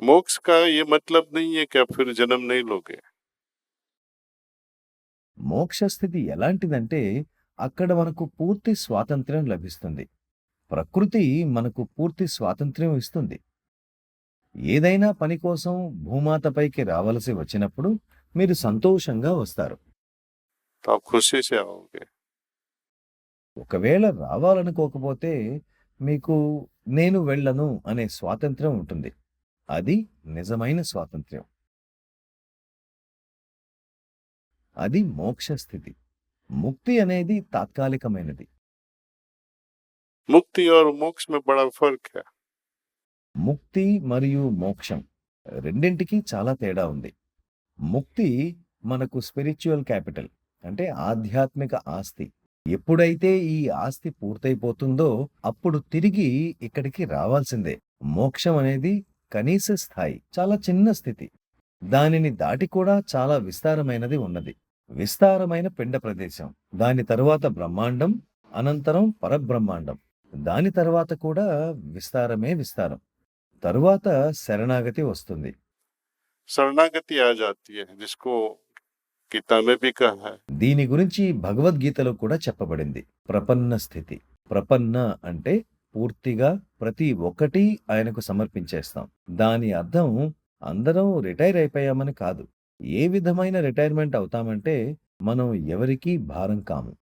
मोक्ष का ये मतलब नहीं है कि आप फिर जन्म नहीं लोगे। మోక్ష స్థితి ఎలాంటిదంటే, అక్కడ మనకు పూర్తి స్వాతంత్ర్యం లభిస్తుంది. ప్రకృతి మనకు పూర్తి స్వాతంత్ర్యం ఇస్తుంది. ఏదైనా పని కోసం భూమాతపైకి రావలసి వచ్చినప్పుడు మీరు సంతోషంగా వస్తారు. तो आप खुशी से आओगे। ఒకవేళ రావాలనుకోకపోతే మీకు నేను వెళ్ళను అనే స్వాతంత్ర్యం ఉంటుంది. అది నిజమైన స్వాతంత్ర్యం. అది మోక్ష స్థితి. ముక్తి అనేది తాత్కాలికమైనది. मुक्ति और मोक्ष में बड़ा फ़र्क है। ముక్తి మరియు మోక్షం రెండింటికి చాలా తేడా ఉంది. ముక్తి మనకు స్పిరిచ్యువల్ క్యాపిటల్, అంటే ఆధ్యాత్మిక ఆస్తి. ఎప్పుడైతే ఈ ఆస్తి పూర్తయిపోతుందో అప్పుడు తిరిగి ఇక్కడికి రావాల్సిందే. మోక్షం అనేది కనీస స్థాయి, చాలా చిన్న స్థితి. దానిని దాటి కూడా చాలా విస్తారమైనది ఉన్నది. విస్తారమైన పిండ ప్రదేశం, దాని తరువాత బ్రహ్మాండం, అనంతరం పరబ్రహ్మాండం, దాని తరువాత కూడా విస్తారమే విస్తారం. తరువాత శరణాగతి వస్తుంది. शरणागति आ जाती है, जिसको गीता में भी कहा है। దీని గురించి భగవద్గీతలో కూడా చెప్పబడింది. ప్రపన్న స్థితి. ప్రపన్న అంటే పూర్తిగా ప్రతి ఒక్కటి ఆయనకు సమర్పించేస్తాం. దాని అర్థం అందరం రిటైర్ అయిపోయామని కాదు. ఏ విధమైన రిటైర్మెంట్ అవుతామంటే మనం ఎవరికీ భారం కాము.